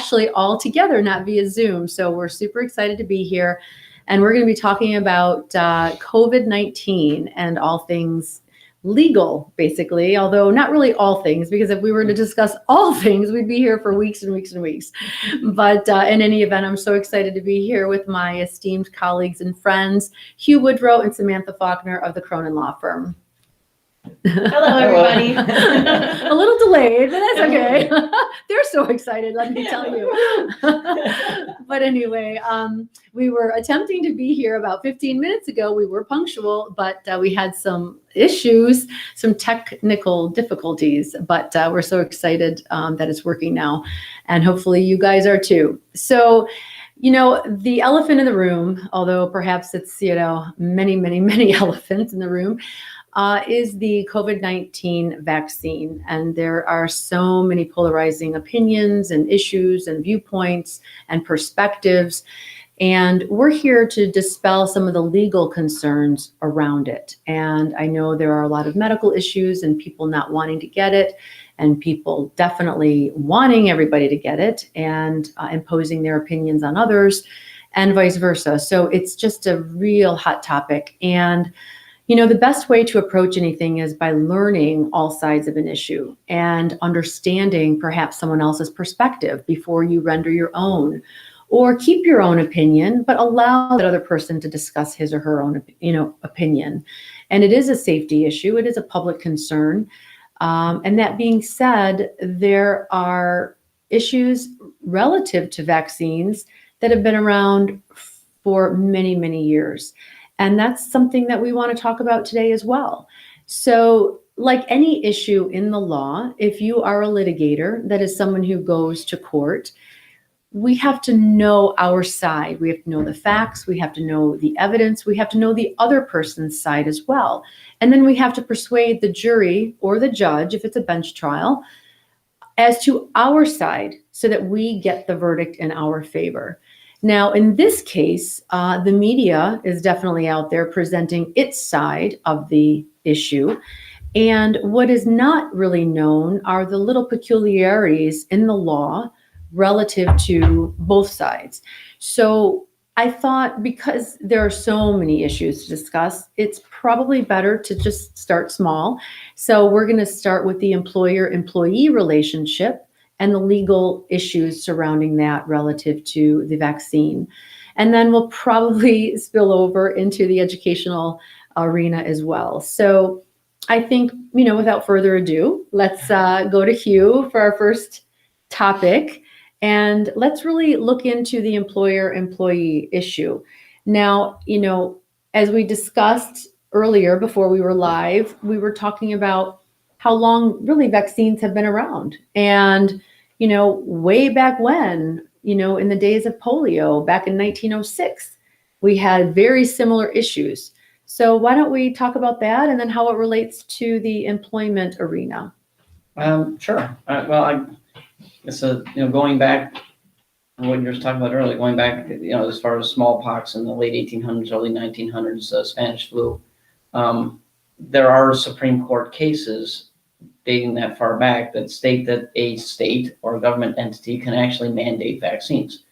actually all together, not via Zoom. So we're super excited to be here. And we're going to be talking about COVID-19 and all things legal, basically, although not really all things, because if we were to discuss all things, we'd be here for weeks and weeks and weeks. But in any event, I'm so excited to be here with my esteemed colleagues and friends, Hugh Woodrow and Samantha Faulkner of the Cronin Law Firm. Hello, everybody. A little delayed, but that's okay. They're so excited, let me tell you. But anyway, we were attempting to be here about 15 minutes ago. We were punctual, but we had some issues, some technical difficulties, but we're so excited that it's working now. And hopefully you guys are too. So, you know, the elephant in the room, although perhaps it's, you know, many, many, many elephants in the room, is the COVID-19 vaccine. And there are so many polarizing opinions and issues and viewpoints and perspectives. And we're here to dispel some of the legal concerns around it. And I know there are a lot of medical issues and people not wanting to get it, and people definitely wanting everybody to get it and imposing their opinions on others and vice versa. So it's just a real hot topic. And you know, the best way to approach anything is by learning all sides of an issue and understanding perhaps someone else's perspective before you render your own, or keep your own opinion, but allow that other person to discuss his or her own, you know, opinion. And it is a safety issue. It is a public concern. And that being said, there are issues relative to vaccines that have been around for many, many years. And that's something that we want to talk about today as well. So like any issue in the law, if you are a litigator, that is someone who goes to court, we have to know our side. We have to know the facts. We have to know the evidence. We have to know the other person's side as well. And then we have to persuade the jury or the judge, if it's a bench trial, as to our side so that we get the verdict in our favor. Now, in this case, the media is definitely out there presenting its side of the issue. And what is not really known are the little peculiarities in the law relative to both sides. So I thought because there are so many issues to discuss, it's probably better to just start small. So we're going to start with the employer-employee relationship and the legal issues surrounding that relative to the vaccine. And then we'll probably spill over into the educational arena as well. So I think, you know, without further ado, let's go to Hugh for our first topic. And let's really look into the employer-employee issue. Now, you know, as we discussed earlier before we were live, we were talking about how long really vaccines have been around. And you know, way back when, you know, in the days of polio, back in 1906, we had very similar issues. So why don't we talk about that and then how it relates to the employment arena? Sure. So, you know, going back, what you were talking about earlier, going back, you know, as far as smallpox in the late 1800s, early 1900s, Spanish flu, there are Supreme Court cases dating that far back that state that a state or a government entity can actually mandate vaccines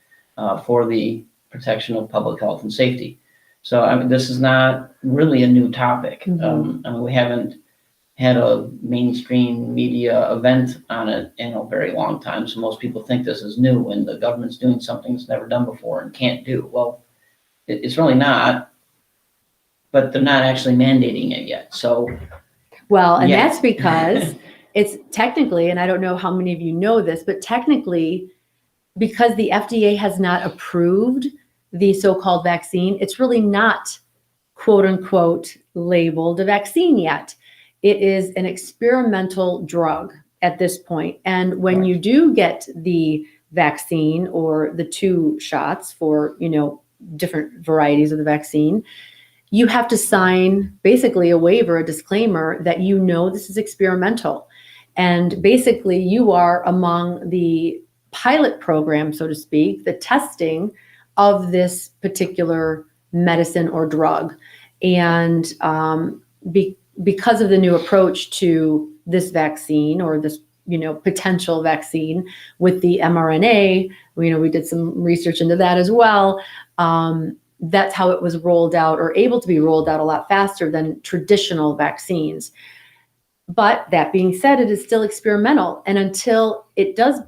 for the protection of public health and safety. So I mean, this is not really a new topic. Mm-hmm. I mean, we haven't had a mainstream media event on it in a very long time. So most people think this is new and the government's doing something it's never done before and can't do. Well, it's really not, but they're not actually mandating it yet. So well, and yeah. that's because it's technically, and I don't know how many of you know this, but technically, because the FDA has not approved the so-called vaccine, it's really not quote unquote labeled a vaccine yet. It is an experimental drug at this point. And when you do get the vaccine or the 2 shots for, you know, different varieties of the vaccine, you have to sign basically a waiver, a disclaimer that you know this is experimental. And basically you are among the pilot program, so to speak, the testing of this particular medicine or drug. And because of the new approach to this vaccine or this potential vaccine with the mRNA. We did some research into that as well. That's how it was rolled out, or able to be rolled out a lot faster than traditional vaccines. But that being said, it is still experimental. And until it does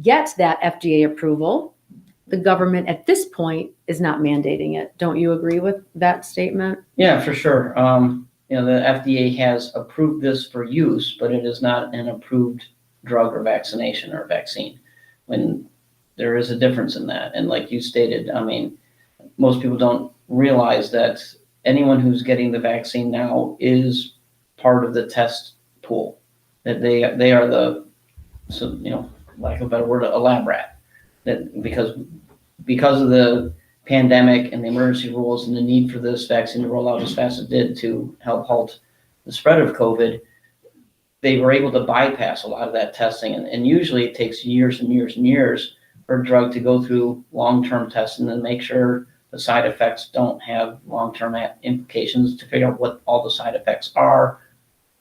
get that FDA approval, the government at this point is not mandating it. Don't you agree with that statement? Yeah, for sure. The FDA has approved this for use, but it is not an approved drug or vaccination or vaccine. When there is a difference in that. And like you stated, most people don't realize that anyone who's getting the vaccine now is part of the test pool. That they are lack of a better word, a lab rat. That because of the pandemic and the emergency rules and the need for this vaccine to roll out as fast as it did to help halt the spread of COVID, they were able to bypass a lot of that testing. And usually it takes years and years and years for a drug to go through long-term testing and make sure the side effects don't have long-term implications, to figure out what all the side effects are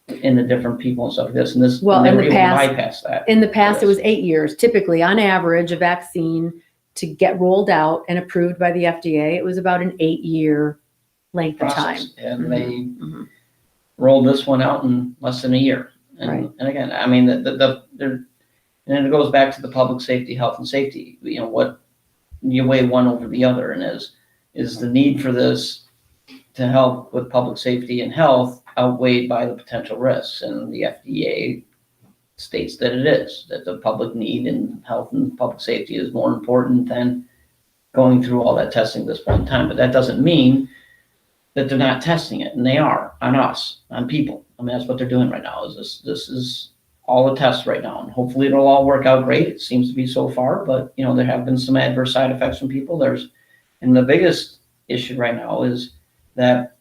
in the different people and stuff like this. And they were able to bypass that. In the past, it was 8 years. Typically, on average, a vaccine to get rolled out and approved by the FDA, it was about an 8-year length of time. And they rolled this one out in less than a year. And again, and it goes back to the public safety, health and safety. What you weigh one over the other, and is the need for this to help with public safety and health outweighed by the potential risks? And the FDA states that it is, that the public need and health and public safety is more important than going through all that testing at this point in time. But that doesn't mean that they're not testing it, and they are on us, on people. That's what they're doing right now. This is all the tests right now, and hopefully it'll all work out great. It seems to be so far, but there have been some adverse side effects from people. And the biggest issue right now is that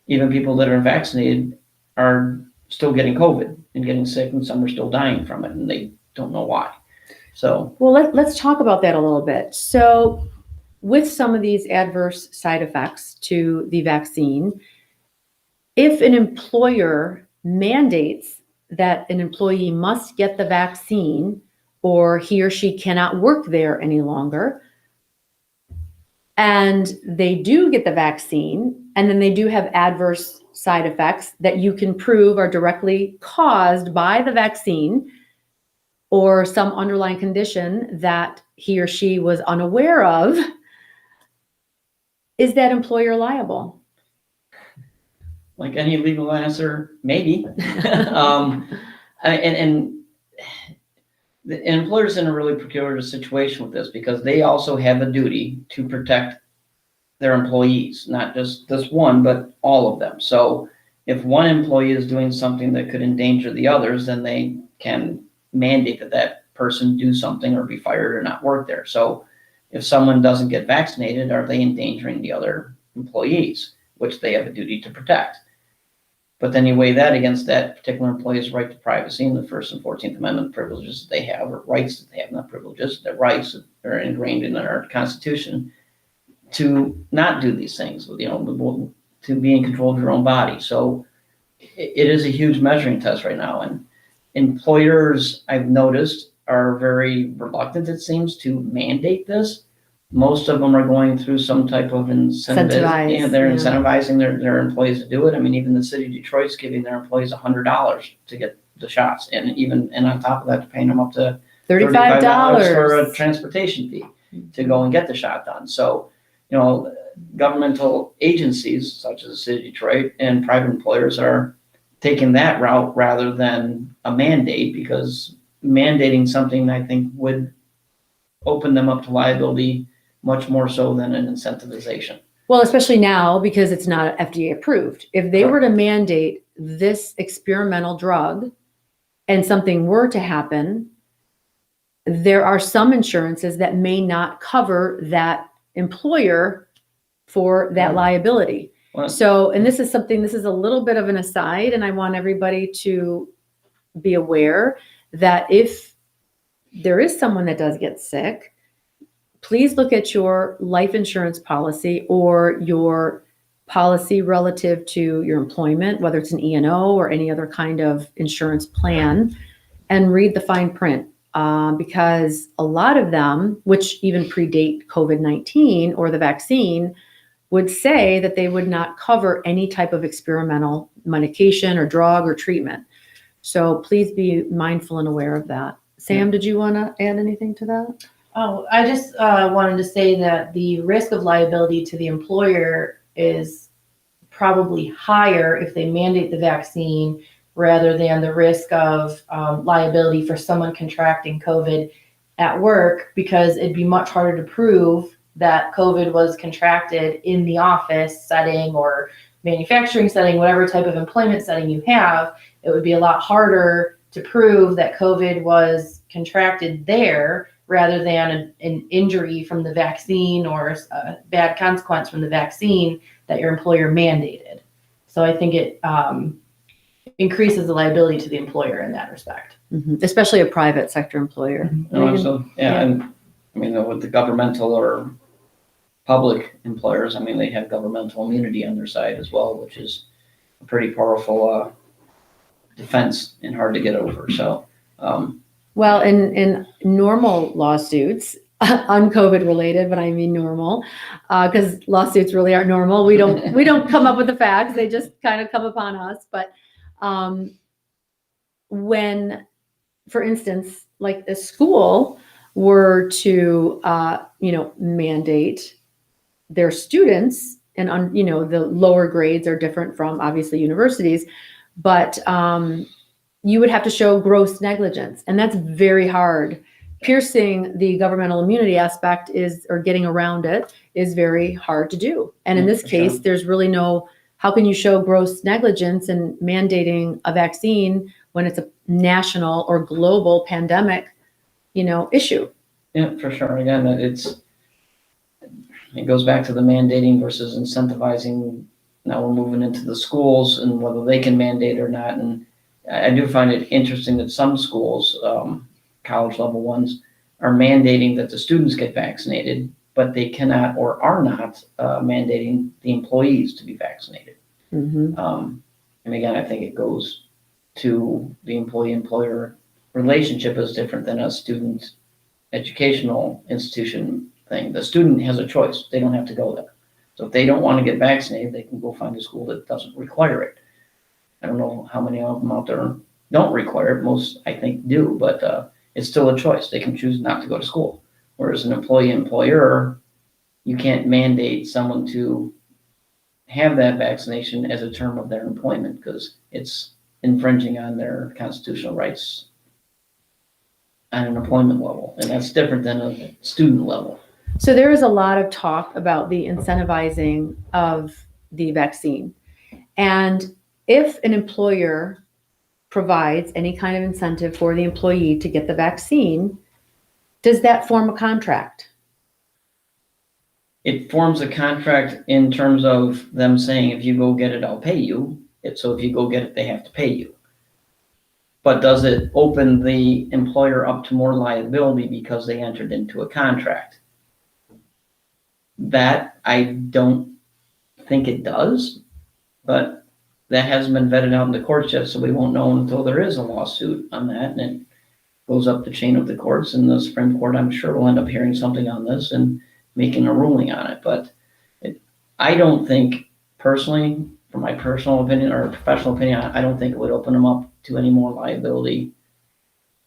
even people that are vaccinated are still getting COVID and getting sick, and some are still dying from it, and they don't know why. So, well, let's talk about that a little bit. So, with some of these adverse side effects to the vaccine, if an employer mandates that an employee must get the vaccine, or he or she cannot work there any longer, and they do get the vaccine, and then they do have adverse side effects that you can prove are directly caused by the vaccine or some underlying condition that he or she was unaware of, is that employer liable? Like any legal answer, maybe. And the employer's in a really peculiar situation with this, because they also have a duty to protect their employees, not just this one, but all of them. So if one employee is doing something that could endanger the others, then they can mandate that person do something or be fired or not work there. So if someone doesn't get vaccinated, are they endangering the other employees, which they have a duty to protect? But then you weigh that against that particular employee's right to privacy and the First and 14th Amendment privileges that they have, or rights that they have, not privileges, their rights that are ingrained in our Constitution to not do these things, to be in control of your own body. So it is a huge measuring test right now. And employers, I've noticed, are very reluctant, it seems, to mandate this. Most of them are going through some type of incentive. They're incentivizing their employees to do it. Even the city of Detroit's giving their employees $100 to get the shots, and on top of that, they're paying them up to $35 for a transportation fee to go and get the shot done. So, governmental agencies such as the city of Detroit and private employers are taking that route rather than a mandate, because mandating something, I think, would open them up to liability much more so than an incentivization. Well, especially now, because it's not FDA approved. If they were to mandate this experimental drug and something were to happen, there are some insurances that may not cover that employer for that liability. Well, So, and this is a little bit of an aside, and I want everybody to be aware that if there is someone that does get sick, please look at your life insurance policy or your policy relative to your employment, whether it's an E&O or any other kind of insurance plan, and read the fine print, because a lot of them, which even predate COVID-19 or the vaccine, would say that they would not cover any type of experimental medication or drug or treatment. So please be mindful and aware of that. Sam, did you want to add anything to that? Oh, I just wanted to say that the risk of liability to the employer is probably higher if they mandate the vaccine rather than the risk of liability for someone contracting COVID at work, because it'd be much harder to prove that COVID was contracted in the office setting or manufacturing setting, whatever type of employment setting you have. It would be a lot harder to prove that COVID was contracted there rather than an injury from the vaccine or a bad consequence from the vaccine that your employer mandated. So I think it increases the liability to the employer in that respect. Mm-hmm. Especially a private sector employer. So, and I mean, with the governmental or public employers, I mean, they have governmental immunity on their side as well, which is a pretty powerful defense and hard to get over. So, Well, in normal lawsuits, un-COVID related, but I mean normal, because lawsuits really aren't normal. We don't come up with the facts; they just kind of come upon us. But when, for instance, like a school were to mandate their students, and the lower grades are different from obviously universities, but you would have to show gross negligence, and that's very hard. Piercing the governmental immunity aspect or getting around it is very hard to do. And in this case, sure. there's really how can you show gross negligence in mandating a vaccine when it's a national or global pandemic, issue? Yeah, for sure. Again, it goes back to the mandating versus incentivizing. Now we're moving into the schools and whether they can mandate or not. And I do find it interesting that some schools, college level ones, are mandating that the students get vaccinated, but they cannot or are not mandating the employees to be vaccinated. Mm-hmm. And again, I think it goes to the employee-employer relationship is different than a student educational institution thing. The student has a choice. They don't have to go there. So if they don't want to get vaccinated, they can go find a school that doesn't require it. I don't know how many of them out there don't require it. Most, I think, do, but it's still a choice. They can choose not to go to school. Whereas an employee-employer, you can't mandate someone to have that vaccination as a term of their employment because it's infringing on their constitutional rights on an employment level. And that's different than a student level. So there is a lot of talk about the incentivizing of the vaccine. And if an employer provides any kind of incentive for the employee to get the vaccine, does that form a contract? It forms a contract in terms of them saying, if you go get it, I'll pay you. So if you go get it, they have to pay you. But does it open the employer up to more liability because they entered into a contract? That I don't think it does, but that hasn't been vetted out in the courts yet, so we won't know until there is a lawsuit on that, and it goes up the chain of the courts, and the Supreme Court, I'm sure, will end up hearing something on this and making a ruling on it. But I don't think, personally, from my personal opinion or professional opinion, I don't think it would open them up to any more liability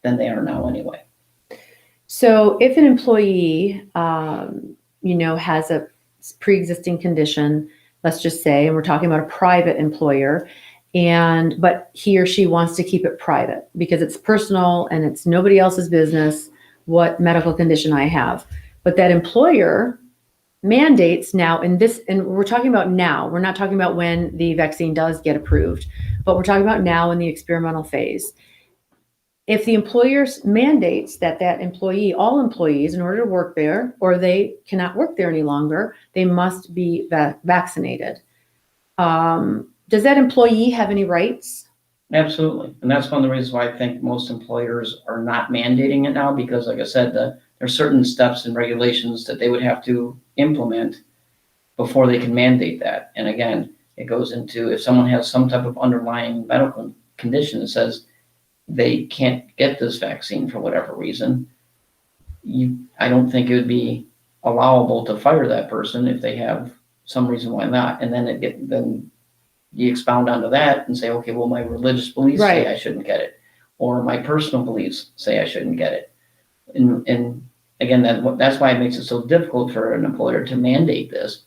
than they are now anyway. So if an employee, has a pre-existing condition, let's just say, and we're talking about a private employer, but he or she wants to keep it private because it's personal and it's nobody else's business what medical condition I have. But that employer mandates now and we're talking about now, we're not talking about when the vaccine does get approved, but we're talking about now in the experimental phase. If the employer mandates that employee, all employees, in order to work there, or they cannot work there any longer, they must be vaccinated. Does that employee have any rights? Absolutely. And that's one of the reasons why I think most employers are not mandating it now, because like I said, there are certain steps and regulations that they would have to implement before they can mandate that. And again, it goes into if someone has some type of underlying medical condition that says, they can't get this vaccine for whatever reason, I don't think it would be allowable to fire that person if they have some reason why not. And then you expound onto that and say, okay, well, my religious beliefs Right. say I shouldn't get it, or my personal beliefs say I shouldn't get it. And again, that's why it makes it so difficult for an employer to mandate this.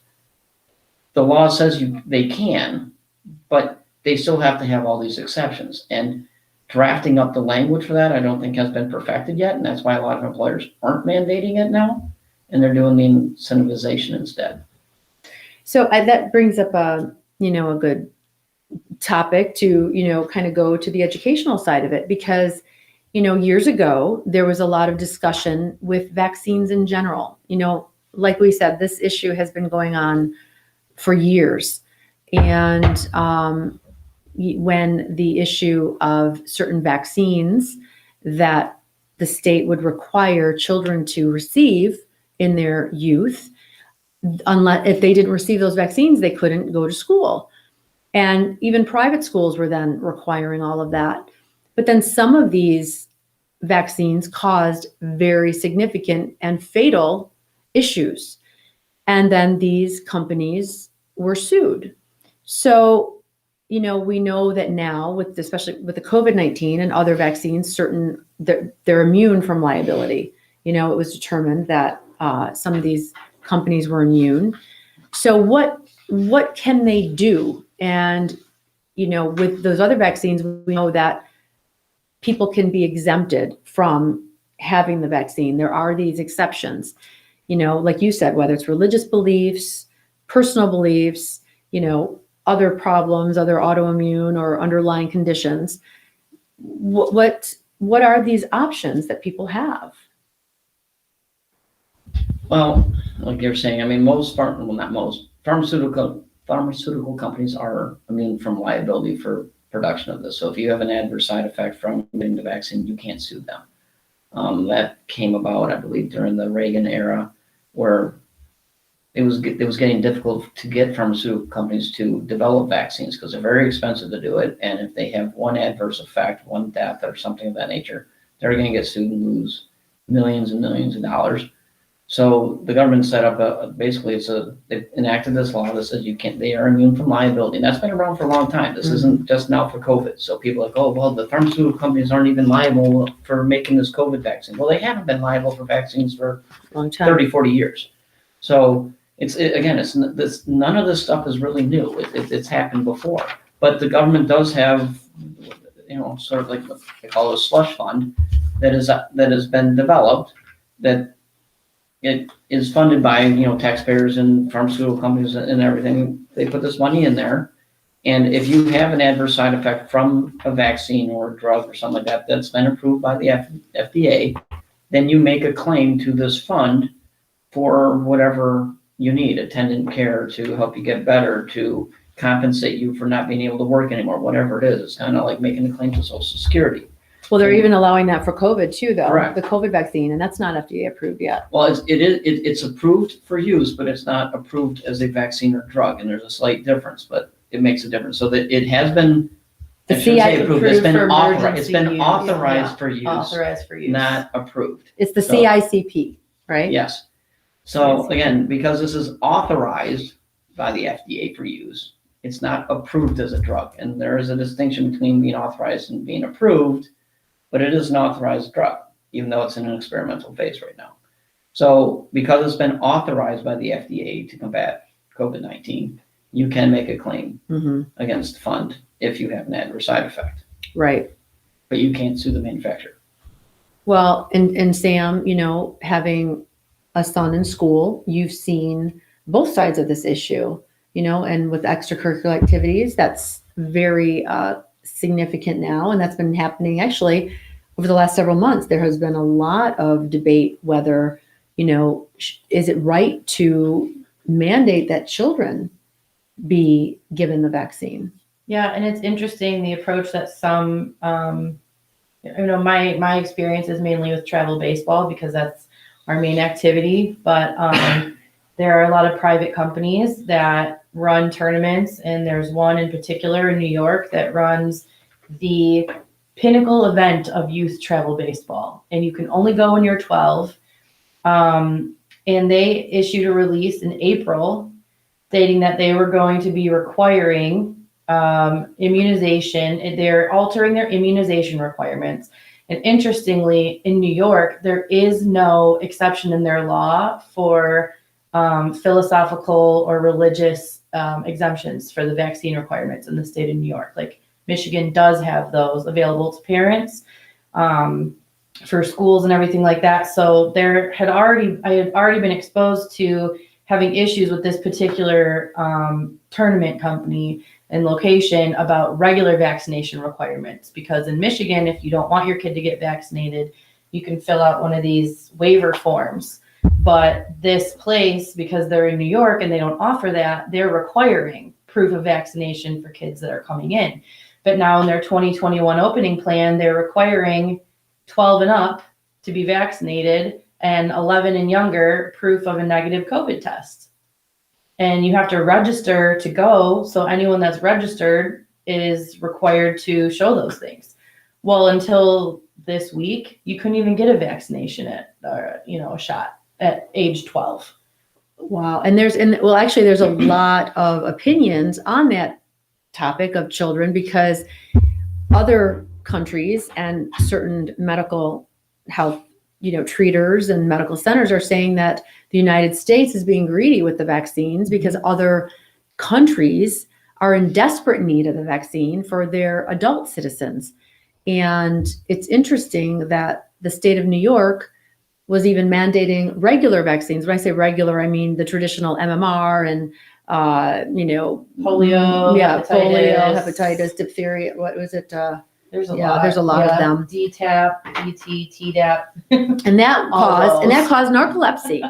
The law says they can, but they still have to have all these exceptions. And drafting up the language for that, I don't think has been perfected yet. And that's why a lot of employers aren't mandating it now. And they're doing the incentivization instead. So that brings up a good topic to, kind of go to the educational side of it, because, years ago, there was a lot of discussion with vaccines in general. Like we said, this issue has been going on for years. And when the issue of certain vaccines that the state would require children to receive in their youth, unless if they didn't receive those vaccines, they couldn't go to school. And even private schools were then requiring all of that. But then some of these vaccines caused very significant and fatal issues. And then these companies were sued. So, we know that now, especially with the COVID-19 and other vaccines, they're immune from liability. It was determined that some of these companies were immune. So what can they do? And, with those other vaccines, we know that people can be exempted from having the vaccine. There are these exceptions, like you said, whether it's religious beliefs, personal beliefs, other problems, other autoimmune or underlying conditions. What are these options that people have? Well, like you're saying, I mean, pharmaceutical companies are immune from liability for production of this. So if you have an adverse side effect from getting the vaccine, you can't sue them. That came about, I believe, during the Reagan era, where it was getting difficult to get pharmaceutical companies to develop vaccines because they're very expensive to do it. And if they have one adverse effect, one death or something of that nature, they're going to get sued and lose millions and millions of dollars. So the government set up they enacted this law that says they are immune from liability. And that's been around for a long time. This isn't just now for COVID. So people are like, oh, well, the pharmaceutical companies aren't even liable for making this COVID vaccine. Well, they haven't been liable for vaccines for Long time. 30, 40 years. So none of this stuff is really new. It's happened before. But the government does have, sort of like what they call a slush fund that has been developed that it is funded by, taxpayers and pharmaceutical companies and everything. They put this money in there. And if you have an adverse side effect from a vaccine or a drug or something like that that's been approved by the FDA, then you make a claim to this fund for whatever you need, attendant care to help you get better, to compensate you for not being able to work anymore, whatever it is. It's kind of like making a claim to Social Security. Well, they're even allowing that for COVID too, though. Correct. The COVID vaccine, and that's not FDA approved yet. Well, it's approved for use, but it's not approved as a vaccine or drug, and there's a slight difference, but it makes a difference. So that it has been, The I shouldn't say CI approved, it's been for authorized. It's been emergency use. authorized for use, Authorized for use. not approved. It's the So- CICP, right? Yes. So again, because this is authorized by the FDA for use, it's not approved as a drug. And there is a distinction between being authorized and being approved, but it is an authorized drug, even though it's in an experimental phase right now. So because it's been authorized by the FDA to combat COVID-19, you can make a claim against the fund if you have an adverse side effect. Right. But you can't sue the manufacturer. Well, and Sam, having a son in school, you've seen both sides of this issue, and with extracurricular activities, that's very significant now. And that's been happening actually over the last several months. There has been a lot of debate whether, is it right to mandate that children be given the vaccine? Yeah, and it's interesting the approach that some, my experience is mainly with travel baseball because that's our main activity. But there are a lot of private companies that run tournaments, and there's one in particular in New York that runs the pinnacle event of youth travel baseball, and you can only go when you're 12. And they issued a release in April stating that they were going to be requiring immunization. They're altering their immunization requirements. And interestingly, in New York, there is no exception in their law for philosophical or religious exemptions for the vaccine requirements in the state of New York. Like Michigan does have those available to parents for schools and everything like that. So I had already been exposed to having issues with this particular tournament company and location about regular vaccination requirements, because in Michigan, if you don't want your kid to get vaccinated, you can fill out one of these waiver forms. But this place, because they're in New York and they don't offer that, they're requiring proof of vaccination for kids that are coming in. But now in their 2021 opening plan, they're requiring 12 and up to be vaccinated and 11 and younger proof of a negative COVID test. And you have to register to go. So anyone that's registered is required to show those things. Well, until this week, you couldn't even get a vaccination a shot at age 12. Wow. And there's a lot of opinions on that topic of children, because other countries and certain medical health, treaters and medical centers are saying that the United States is being greedy with the vaccines because other countries are in desperate need of the vaccine for their adult citizens. And it's interesting that the state of New York was even mandating regular vaccines. When I say regular, I mean the traditional MMR and, polio, hepatitis, diphtheria. What was it? There's a lot of them. DTaP, DT, Tdap. And that caused narcolepsy.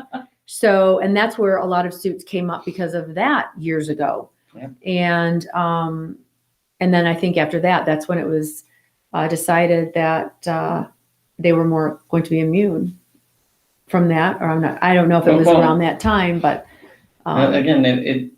So, and that's where a lot of suits came up because of that years ago. Yeah. And then I think after that, that's when it was decided that they were more going to be immune from that, or I don't know if it was around that time, but again,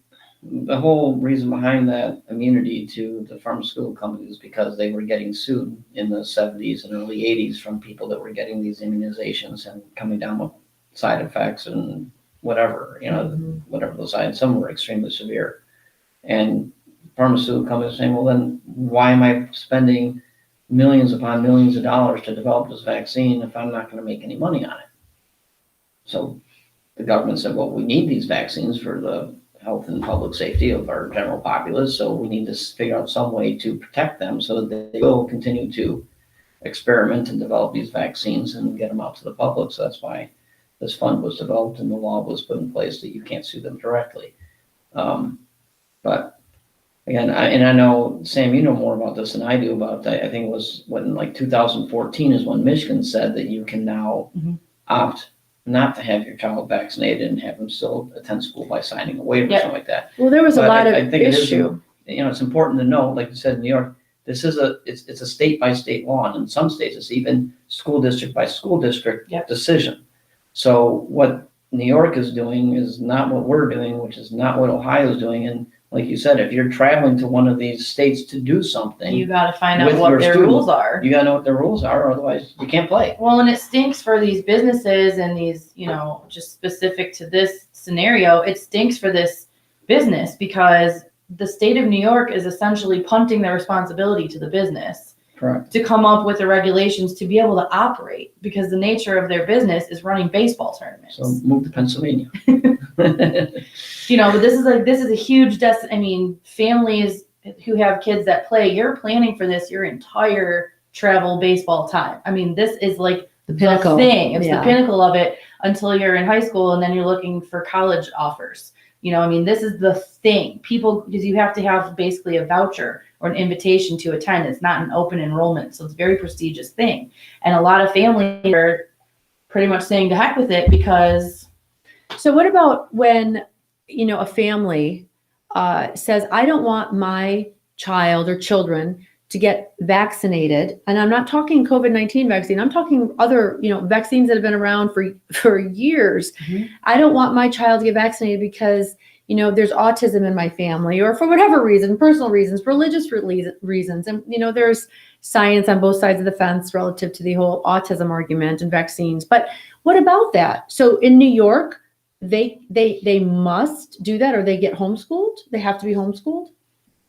the whole reason behind that immunity to the pharmaceutical companies is because they were getting sued in the 70s and early 80s from people that were getting these immunizations and coming down with side effects and whatever, whatever those sides. Some were extremely severe. And pharmaceutical companies saying, well, then why am I spending millions upon millions of dollars to develop this vaccine if I'm not going to make any money on it? So the government said, well, we need these vaccines for the health and public safety of our general populace, so we need to figure out some way to protect them so that they will continue to experiment and develop these vaccines and get them out to the public. So that's why this fund was developed and the law was put in place that you can't sue them directly. But again, I know, Sam, you know more about this than I do about, I think it was in 2014 is when Michigan said that you can now opt not to have your child vaccinated and have them still attend school by signing a waiver or something like that. Well, there was a lot of issue. It's important to know, like you said, in New York, this is it's a state by state law, and in some states it's even school district by school district decision. So what New York is doing is not what we're doing, which is not what Ohio is doing. And like you said, if you're traveling to one of these states to do something, you got to find out what their rules are. You got to know what their rules are, otherwise you can't play. Well, and it stinks for these businesses and these, just specific to this scenario, it stinks for this business because the state of New York is essentially punting their responsibility to the business. Correct. To come up with the regulations to be able to operate, because the nature of their business is running baseball tournaments. So move to Pennsylvania. But this is a huge families who have kids that play, you're planning for this your entire travel baseball time. This is like the pinnacle thing. It's the pinnacle of it until you're in high school and then you're looking for college offers. This is the thing. Because you have to have basically a voucher or an invitation to attend. It's not an open enrollment. So it's a very prestigious thing. And a lot of families are pretty much saying to heck with it because. So what about when, a family says, I don't want my child or children to get vaccinated. And I'm not talking COVID-19 vaccine. I'm talking other, vaccines that have been around for years. Mm-hmm. I don't want my child to get vaccinated because there's autism in my family, or for whatever reason, personal reasons, religious reasons. And, there's science on both sides of the fence relative to the whole autism argument and vaccines. But what about that? So in New York, they must do that, or they get homeschooled? They have to be homeschooled?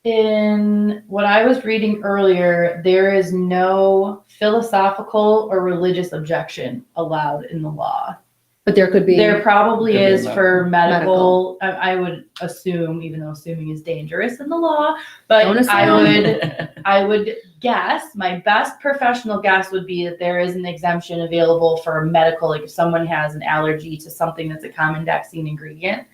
In what I was reading earlier, there is no philosophical or religious objection allowed in the law. But there could be. There probably Could be is for medical. I would assume, even though assuming is dangerous in the law, but Don't assume. I would guess, my best professional guess would be that there is an exemption available for medical, like if someone has an allergy to something that's a common vaccine ingredient,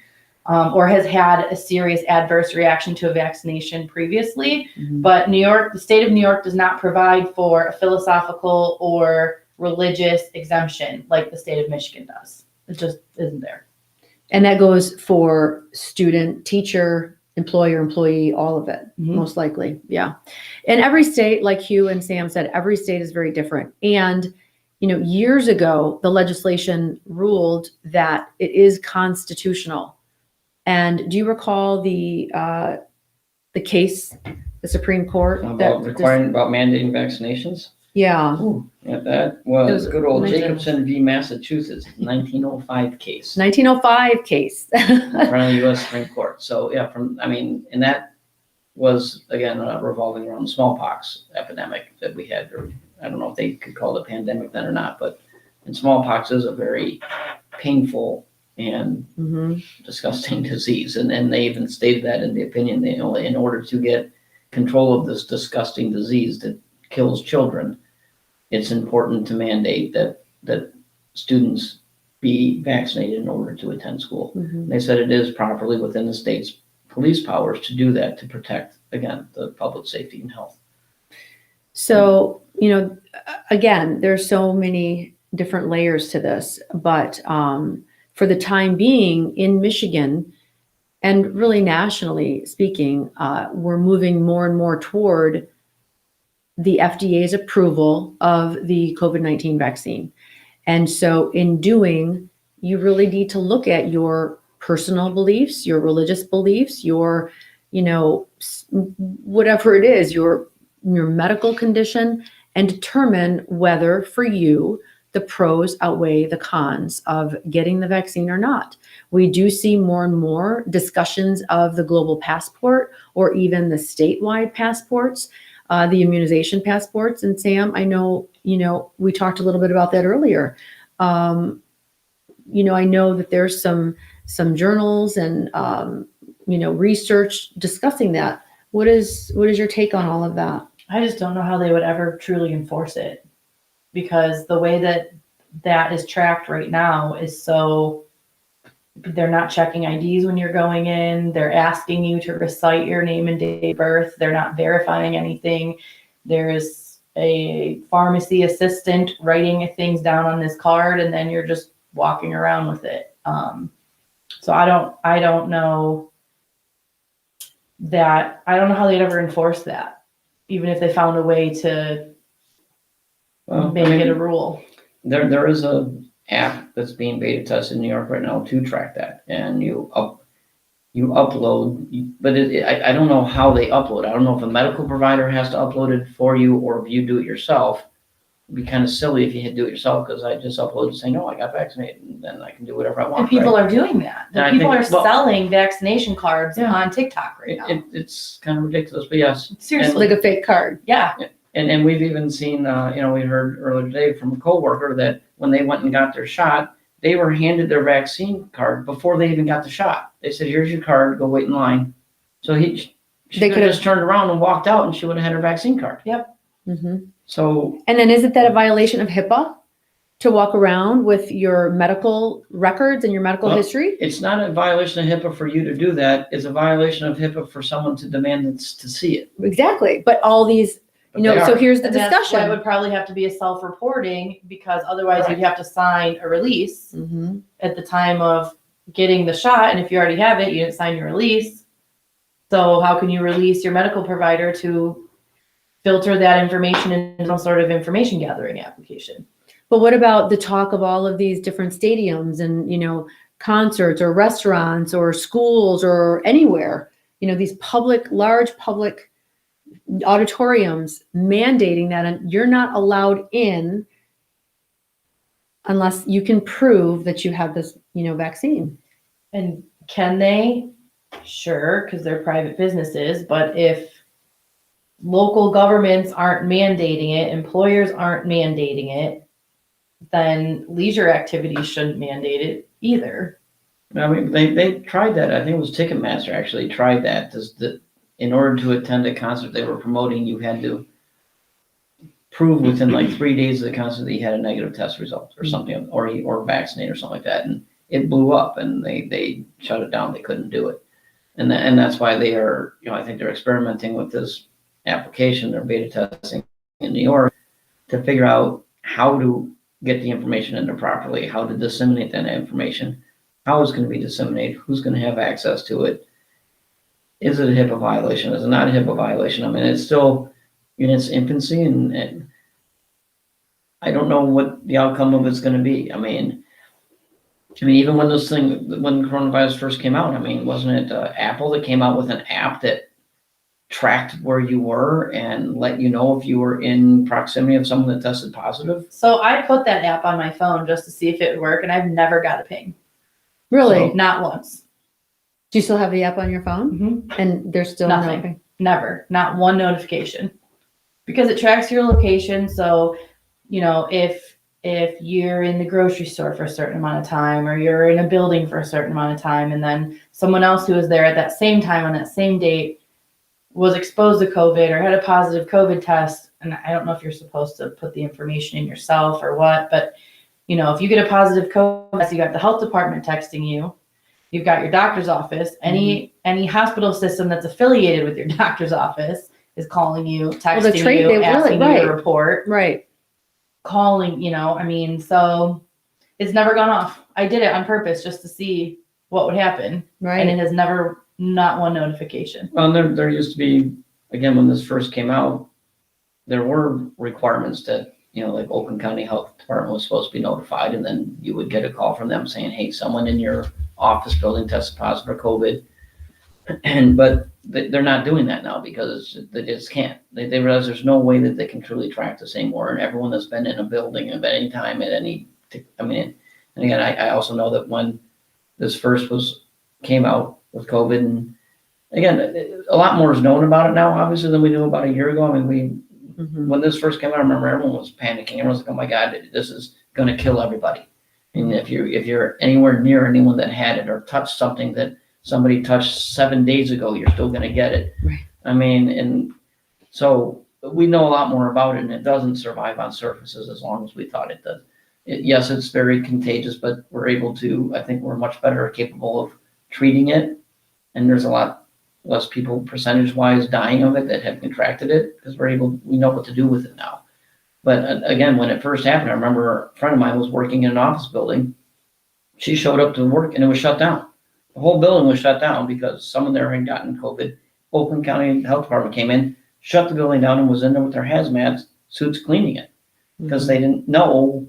or has had a serious adverse reaction to a vaccination previously. But the state of New York does not provide for a philosophical or religious exemption like the state of Michigan does. It just isn't there. And that goes for student, teacher, employer, employee, all of it, most likely. Yeah. And every state, like Hugh and Sam said, every state is very different. And, years ago, the legislation ruled that it is constitutional. And do you recall the case, the Supreme Court? About mandating vaccinations? Yeah. Yeah, that was It was good old 19 Jacobson v. Massachusetts, 1905 case. 1905 case. In front of the U.S. Supreme Court. So yeah, and that was again revolving around the smallpox epidemic that we had. Or I don't know if they could call it a pandemic then or not, but smallpox is a very painful and disgusting disease, and they even stated that in the opinion. In order to get control of this disgusting disease that kills children, it's important to mandate that students be vaccinated in order to attend school. They said it is properly within the state's police powers to do that, to protect, again, the public safety and health. So, again, there's so many different layers to this, but for the time being in Michigan, and really nationally speaking, we're moving more and more toward the FDA's approval of the COVID-19 vaccine. And so in doing, you really need to look at your personal beliefs, your religious beliefs, your, whatever it is, your medical condition, and determine whether for you the pros outweigh the cons of getting the vaccine or not. We do see more and more discussions of the global passport or even the statewide passports, the immunization passports. And Sam, I know, we talked a little bit about that earlier. I know that there's some journals and, research discussing that. What is your take on all of that? I just don't know how they would ever truly enforce it, because the way that is tracked right now is so, they're not checking IDs when you're going in. They're asking you to recite your name and date of birth. They're not verifying anything. There's a pharmacy assistant writing things down on this card, and then you're just walking around with it. So I don't know how they'd ever enforce that, even if they found a way to make it a rule. There is a app that's being beta tested in New York right now to track that, and you upload, but I don't know how they upload. I don't know if a medical provider has to upload it for you, or if you do it yourself. It'd be kind of silly if you had to do it yourself, because I just upload and say, no, I got vaccinated, and then I can do whatever I want. And people are doing that. People are selling vaccination cards on TikTok right now. It's kind of ridiculous, but yes. Seriously. Like a fake card. Yeah. And we've even seen, we heard earlier today from a coworker that when they went and got their shot, they were handed their vaccine card before they even got the shot. They said, here's your card, go wait in line. So she could have just turned around and walked out, and she would have had her vaccine card. Yep. So. And then isn't that a violation of HIPAA to walk around with your medical records and your medical history? It's not a violation of HIPAA for you to do that. It's a violation of HIPAA for someone to demand to see it. Exactly. But all these, so here's the discussion. That's why it would probably have to be a self-reporting, because otherwise you'd have to sign a release at the time of getting the shot. And if you already have it, you didn't sign your release. So how can you release your medical provider to filter that information in some sort of information gathering application? But what about the talk of all of these different stadiums and, concerts or restaurants or schools or anywhere, these large public auditoriums mandating that you're not allowed in unless you can prove that you have this, vaccine. And can they? Sure, because they're private businesses. But if local governments aren't mandating it, employers aren't mandating it, then leisure activities shouldn't mandate it either. I mean, they tried that. I think it was Ticketmaster actually tried that. In order to attend a concert they were promoting, you had to prove within like 3 days of the concert that you had a negative test result or something, or vaccinated or something like that. And it blew up, and they shut it down. They couldn't do it, and that's why they are. I think they're experimenting with this application. They're beta testing in New York to figure out how to get the information in there properly, how to disseminate that information, how it's going to be disseminated, who's going to have access to it. Is it a HIPAA violation? Is it not a HIPAA violation? I mean, it's still in its infancy, and I don't know what the outcome of it's going to be. I mean, even when when coronavirus first came out, wasn't it Apple that came out with an app that tracked where you were and let you know if you were in proximity of someone that tested positive? So I put that app on my phone just to see if it would work, and I've never got a ping. Really? So- Not once. Do you still have the app on your phone? Mm-hmm. And there's still Nothing. nothing. Never. Not one notification. Because it tracks your location. So, if you're in the grocery store for a certain amount of time, or you're in a building for a certain amount of time, and then someone else who was there at that same time on that same date was exposed to COVID or had a positive COVID test, and I don't know if you're supposed to put the information in yourself or what, but if you get a positive COVID test, you got the health department texting you, you've got your doctor's office, any hospital system that's affiliated with your doctor's office is calling you, texting you, asking you to report. Right. Calling, so it's never gone off. I did it on purpose just to see what would happen. Right. And it has never, not one notification. Well, there used to be, again, when this first came out, there were requirements that, like Oakland County Health Department was supposed to be notified, and then you would get a call from them saying, hey, someone in your office building tested positive for COVID. But they're not doing that now because they just can't. They realize there's no way that they can truly track this anymore. And everyone that's been in a building at any time and again, I also know that when this first came out with COVID, and again, a lot more is known about it now, obviously, than we knew about a year ago. When this first came out, I remember everyone was panicking. Everyone was like, oh my God, this is going to kill everybody. And if you're anywhere near anyone that had it or touched something that somebody touched 7 days ago, you're still going to get it. Right. And so we know a lot more about it, and it doesn't survive on surfaces as long as we thought it does. Yes, it's very contagious, but I think we're much better capable of treating it. And there's a lot less people percentage-wise dying of it that have contracted it because we know what to do with it now. But again, when it first happened, I remember a friend of mine was working in an office building. She showed up to work and it was shut down. The whole building was shut down because someone there had gotten COVID. Oakland County Health Department came in, shut the building down, and was in there with their hazmat suits cleaning it because they didn't know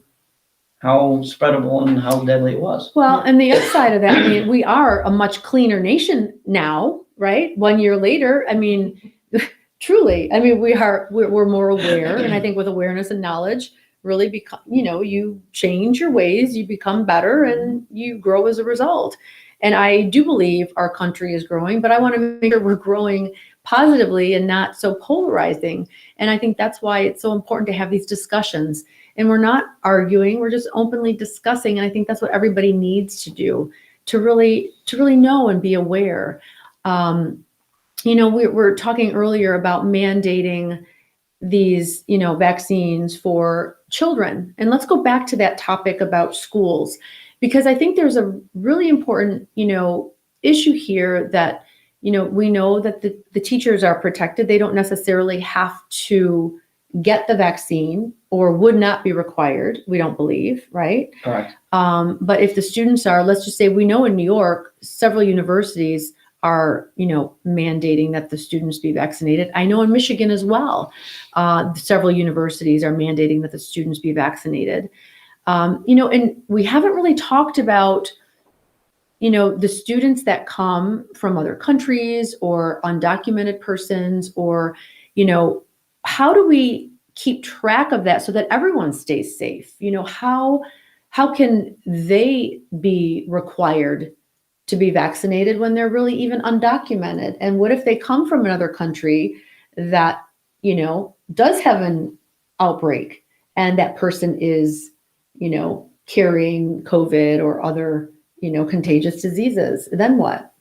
how spreadable and how deadly it was. Well, and the other side of that, we are a much cleaner nation now, right? 1 year later, truly, we're more aware, and I think with awareness and knowledge, really become, you change your ways, you become better, and you grow as a result. And I do believe our country is growing, but I want to make sure we're growing positively and not so polarizing. And I think that's why it's so important to have these discussions. And we're not arguing, we're just openly discussing. And I think that's what everybody needs to do to really know and be aware. We were talking earlier about mandating these, vaccines for children. And let's go back to that topic about schools, because I think there's a really important, issue here that, we know that the teachers are protected. They don't necessarily have to get the vaccine or would not be required. We don't believe, right? Correct. But if the students are, let's just say, we know in New York, several universities are, mandating that the students be vaccinated. I know in Michigan as well, several universities are mandating that the students be vaccinated. And we haven't really talked about the students that come from other countries or undocumented persons, or, how do we keep track of that so that everyone stays safe? How can they be required to be vaccinated when they're really even undocumented? And what if they come from another country that, does have an outbreak, and that person is, carrying COVID or other, contagious diseases? Then what?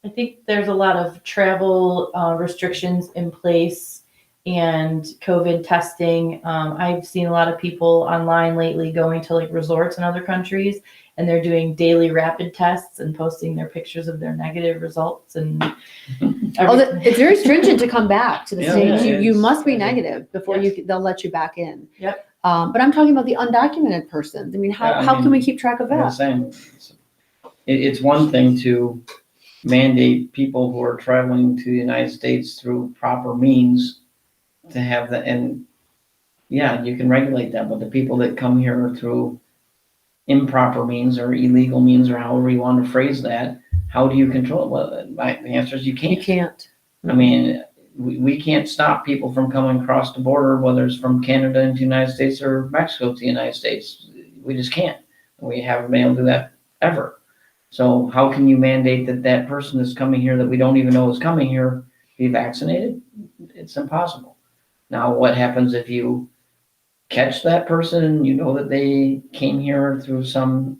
I think there's a lot of travel restrictions in place and COVID testing. I've seen a lot of people online lately going to like resorts in other countries, and they're doing daily rapid tests and posting their pictures of their negative results. And It's very stringent to come back to the Yeah, States. yeah, You it's must be crazy. negative before Yep. they'll let you back in. Yep. But I'm talking about the undocumented persons. I mean, how, Yeah, I how can mean, we keep track of I'm that? saying, it's one thing to mandate people who are traveling to the United States through proper means to have that, and yeah, you can regulate that, but the people that come here through improper means or illegal means, or however you want to phrase that, how do you control it? Well, the answer is you You can't. can't. I mean, we can't stop people from coming across the border, whether it's from Canada into the United States or Mexico to the United States. We just can't. We haven't been able to do that ever. So how can you mandate that that person that's coming here that we don't even know is coming here be vaccinated? It's impossible. Now, what happens if you catch that person and you know that they came here through some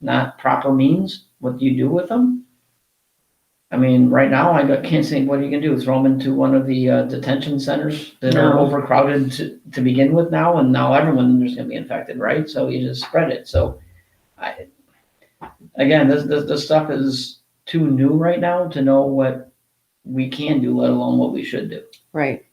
not proper means? What do you do with them? I mean, right now, can't think what you can do. Throw them into one of the detention centers that are No. overcrowded to begin with now, and now everyone there's going to be infected, right? So you just spread it. So, again, this stuff is too new right now to know what we can do, let alone what we should do. Right.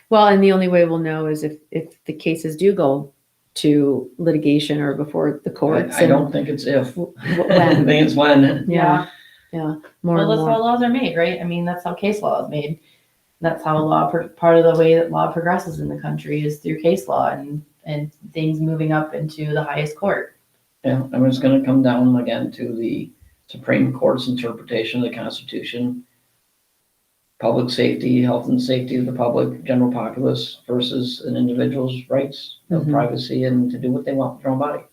Well, and the only way we'll know is if the cases do go to litigation or before the courts. I don't think it's if. I When. think it's when. Yeah. More Well, and that's more. how laws are made, right? I mean, that's how case law is made. That's how part of the way that law progresses in the country is through case law and things moving up into the highest court. Yeah, I mean, it's going to come down again to the Supreme Court's interpretation of the Constitution, public safety, health and safety of the public, general populace versus an individual's rights of Mhm. privacy and to do what they want with their own body.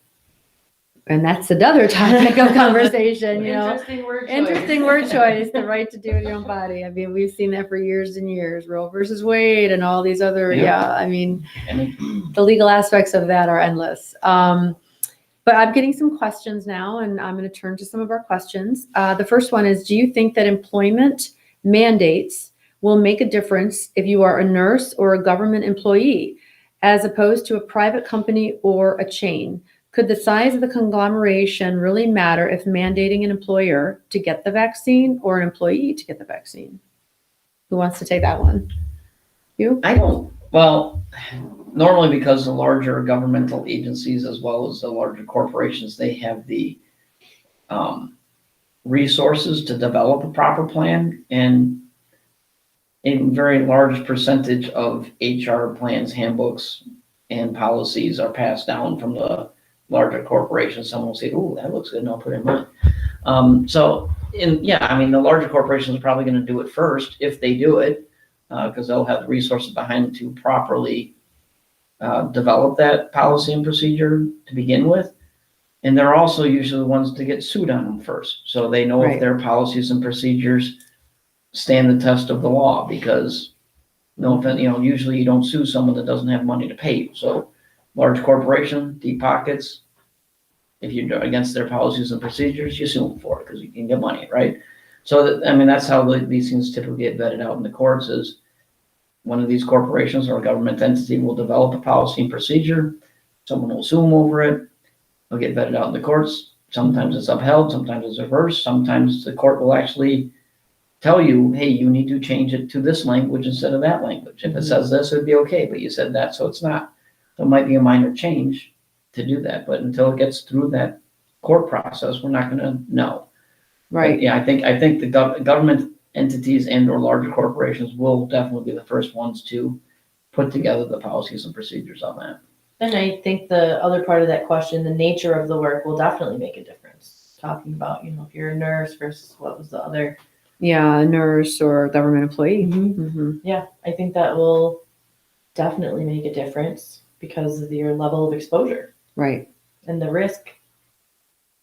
And that's another topic of conversation, Interesting word choice. Interesting word choice, the right to do with your own body. I mean, we've seen that for years and years, Roe versus Wade and all these other, I mean, And the legal aspects of that are endless. But I'm getting some questions now, and I'm going to turn to some of our questions. The first one is, do you think that employment mandates will make a difference if you are a nurse or a government employee, as opposed to a private company or a chain? Could the size of the conglomeration really matter if mandating an employer to get the vaccine or an employee to get the vaccine? Who wants to take that one? You? I don't, well, normally because the larger governmental agencies as well as the larger corporations, they have the resources to develop a proper plan, and a very large percentage of HR plans, handbooks, and policies are passed down from the larger corporations. Someone will say, "Oh, that looks good, and I'll put it in mine." I mean, the larger corporations are probably going to do it first if they do it, because they'll have the resources behind it to properly develop that policy and procedure to begin with. And they're also usually the ones to get sued on them first, so they know Right. if their policies and procedures stand the test of the law. Because no offense, usually you don't sue someone that doesn't have money to pay you. So large corporation, deep pockets, if you're against their policies and procedures, you sue them for it because you can get money, right? So that's how these things typically get vetted out in the courts. Is one of these corporations or a government entity will develop a policy and procedure. Someone will sue them over it. They'll get vetted out in the courts. Sometimes it's upheld, sometimes it's reversed. Sometimes the court will actually tell you, hey, you need to change it to this language instead of that language. If it says this, it'd be okay, but you said that, so it's not. So it might be a minor change to do that, but until it gets through that court process, we're not going to know. Right. But yeah, I think the government entities and or larger corporations will definitely be the first ones to put together the policies and procedures on that. And I think the other part of that question, the nature of the work will definitely make a difference. talking about, if you're a nurse versus what was the other. Yeah, a nurse or government employee. Yeah, I think that will definitely make a difference because of your level of exposure Right, and the risk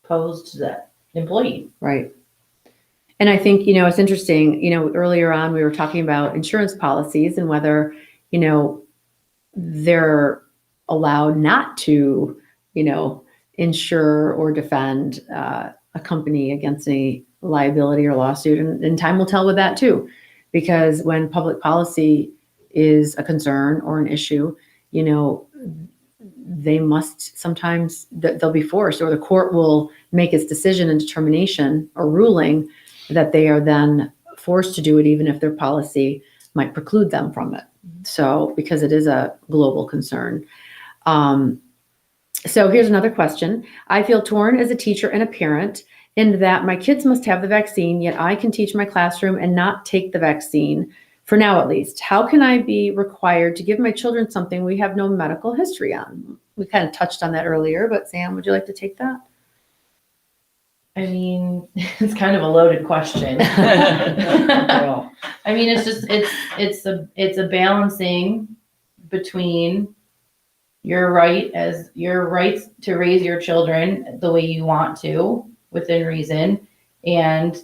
posed to that employee. right. And I think, it's interesting, earlier on, we were talking about insurance policies and whether, they're allowed not to, insure or defend a company against any liability or lawsuit. And time will tell with that too, because when public policy is a concern or an issue, they must sometimes, they'll be forced, or the court will make its decision and determination or ruling that they are then forced to do it, even if their policy might preclude them from it. So, because it is a global concern. So here's another question. I feel torn as a teacher and a parent in that my kids must have the vaccine, yet I can teach my classroom and not take the vaccine, for now at least. How can I be required to give my children something we have no medical history on? We kind of touched on that earlier, but Sam, would you like to take that? I mean, it's kind of a loaded question. Well, I mean, it's a balancing between your rights to raise your children the way you want to within reason and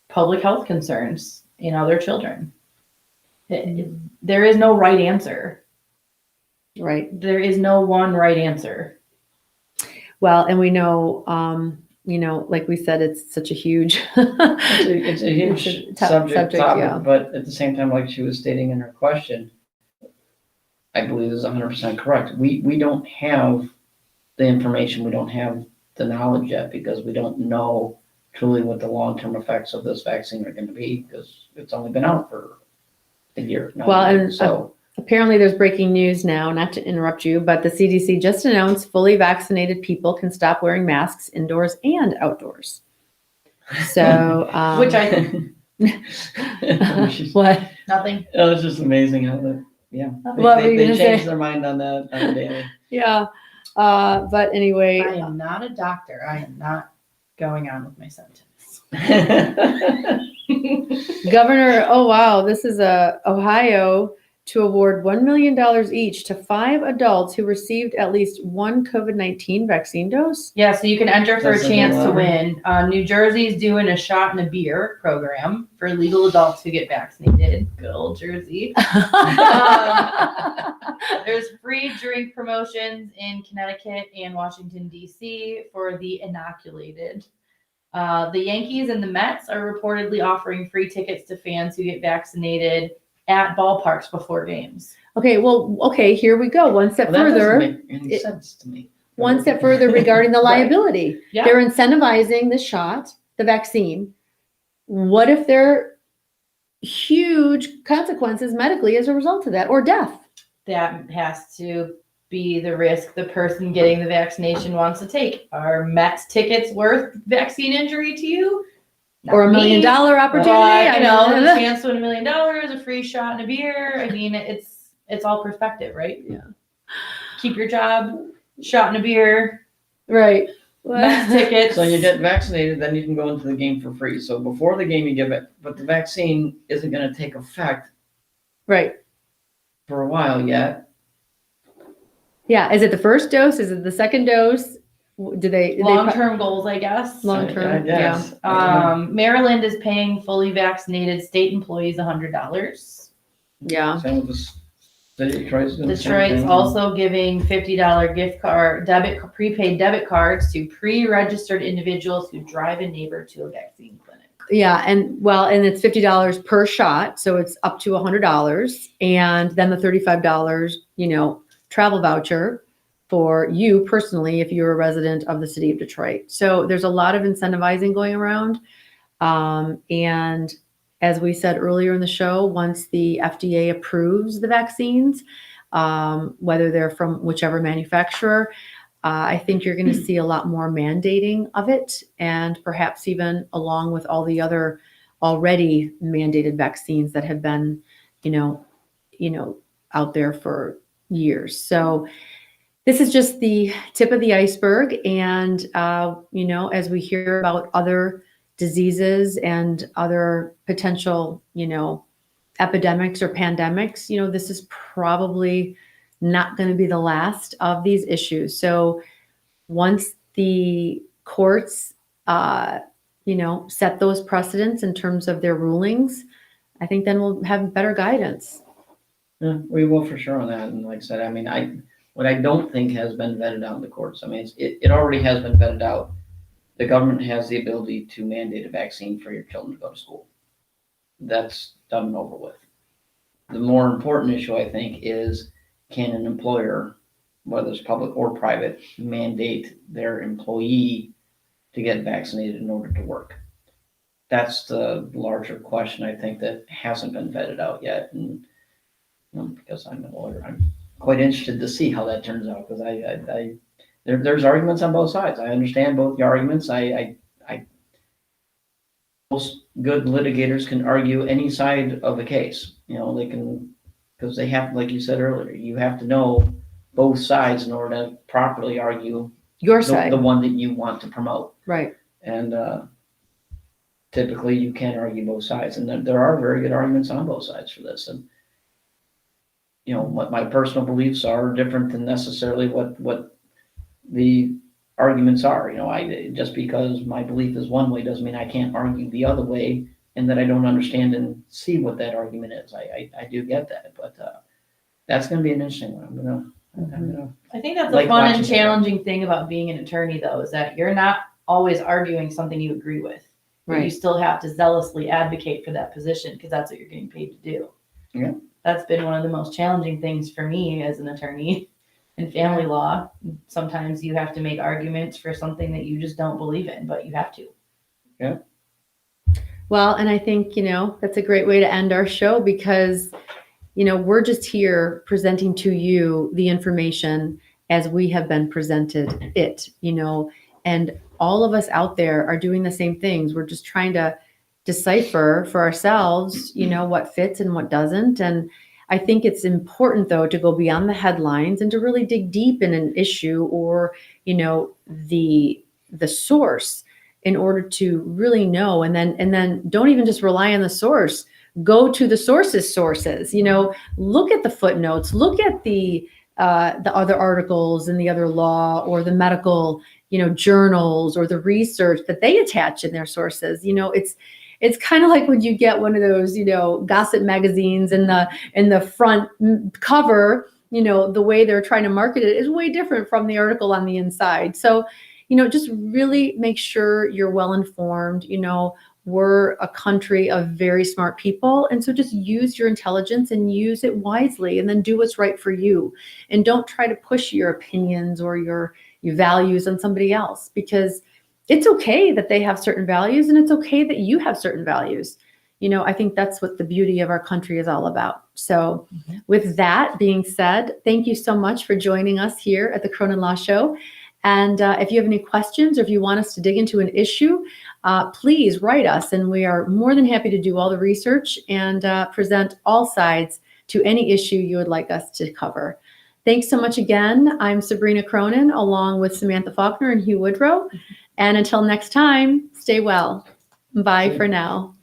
public health concerns in other children. There is no right answer. Right. There is no one right answer. Well, and we know, like we said, it's such a huge, it's a huge It's a tough subject, yeah. but at the same time, like she was stating in her question, I believe is 100% correct. We don't have the information, we don't have the knowledge yet because we don't know truly what the long-term effects of this vaccine are going to be because it's only been out for a year. Well, and apparently there's breaking news now, not to interrupt you, but the CDC just announced fully vaccinated people can stop wearing masks indoors and outdoors. So, Which I think what? nothing. It was just amazing how that, yeah. What were you They gonna changed say? their mind on that on a daily. Yeah. But anyway, I am not a doctor. I am not going on with my sentence. Governor, oh wow, this is Ohio to award $1 million each to 5 adults who received at least one COVID-19 vaccine dose. Yeah, so you can enter for That's a a chance good to one. win. New Jersey's doing a shot and a beer program for legal adults who get vaccinated. Good old Jersey. There's free drink promotions in Connecticut and Washington, D.C. for the inoculated. The Yankees and the Mets are reportedly offering free tickets to fans who get vaccinated at ballparks before games. Okay, here we go. One step Well, that further. doesn't make any sense to me. One step further regarding the Right. liability. Yeah. They're incentivizing the shot, the vaccine. What if there are huge consequences medically as a result of that, or death? That has to be the risk the person getting the vaccination wants to take. Are Mets tickets worth vaccine injury to you? Not Or $1 million me. opportunity? But, I the know. chance to win $1 million, a free shot and a beer. I mean, it's all perspective, right? Yeah. Keep your job, shot and a beer, Right. Mets tickets. So you get vaccinated, then you can go into the game for free. So before the game, you give it, but the vaccine isn't going to take effect Right. for a while yet. Yeah. Is it the first dose? Is it the second dose? Do they Long-term goals, I guess. Long-term, I guess. Maryland is paying fully vaccinated state employees $100. Yeah. Same with the city of Detroit's doing the same Detroit's thing. also giving $50 gift card, prepaid debit cards to pre-registered individuals who drive a neighbor to a vaccine clinic. Yeah, and it's $50 per shot, so it's up to $100, and then the $35, travel voucher for you personally if you're a resident of the city of Detroit. So there's a lot of incentivizing going around, and as we said earlier in the show, once the FDA approves the vaccines, whether they're from whichever manufacturer, I think you're going to see a lot more mandating of it, and perhaps even along with all the other already mandated vaccines that have been, out there for years. So this is just the tip of the iceberg. And, as we hear about other diseases and other potential, epidemics or pandemics, this is probably not going to be the last of these issues. So once the courts, set those precedents in terms of their rulings, I think then we'll have better guidance. Yeah, we will for sure on that. And like I said, I mean, what I don't think has been vetted out in the courts. I mean, it already has been vetted out. The government has the ability to mandate a vaccine for your children to go to school. That's done and over with. The more important issue, I think, is can an employer, whether it's public or private, mandate their employee to get vaccinated in order to work? That's the larger question, I think, that hasn't been vetted out yet. And because I'm a lawyer, I'm quite interested to see how that turns out, because there's arguments on both sides. I understand both the arguments. Most good litigators can argue any side of the case. They can, because they have, like you said earlier, you have to know both sides in order to properly argue Your side. the one that you want to promote. Right. And typically you can argue both sides, and there are very good arguments on both sides for this. And what my personal beliefs are different than necessarily what the arguments are. Just because my belief is one way doesn't mean I can't argue the other way, and that I don't understand and see what that argument is. I do get that, but that's going to be an interesting one. I'm gonna I think that's like the fun and watching it. challenging thing about being an attorney, though, is that you're not always arguing something you agree with. But you Right. still have to zealously advocate for that position because that's what you're getting paid to do. Yeah. That's been one of the most challenging things for me as an attorney in family law. Sometimes you have to make arguments for something that you just don't believe in, but you have to. Well, and I think, that's a great way to end our show, because, we're just here presenting to you the information as we have been presented it, and all of us out there are doing the same things. We're just trying to decipher for ourselves, what fits and what doesn't. And I think it's important, though, to go beyond the headlines and to really dig deep in an issue or, the source, in order to really know. And then don't even just rely on the source. Go to the sources, look at the footnotes, look at the other articles in the other law or the medical, journals, or the research that they attach in their sources. It's kind of like when you get one of those, gossip magazines, and the front cover, the way they're trying to market it is way different from the article on the inside. So, just really make sure you're well informed. We're a country of very smart people. And so just use your intelligence and use it wisely, and then do what's right for you. And don't try to push your opinions or your values on somebody else, because it's okay that they have certain values, and it's okay that you have certain values. I think that's what the beauty of our country is all about. So with that being said, thank you so much for joining us here at the Cronin Law Show. And if you have any questions, or if you want us to dig into an issue, please write us, and we are more than happy to do all the research and present all sides to any issue you would like us to cover. Thanks so much again. I'm Sabrina Cronin, along with Samantha Faulkner and Hugh Woodrow. And until next time, stay well. Bye for now.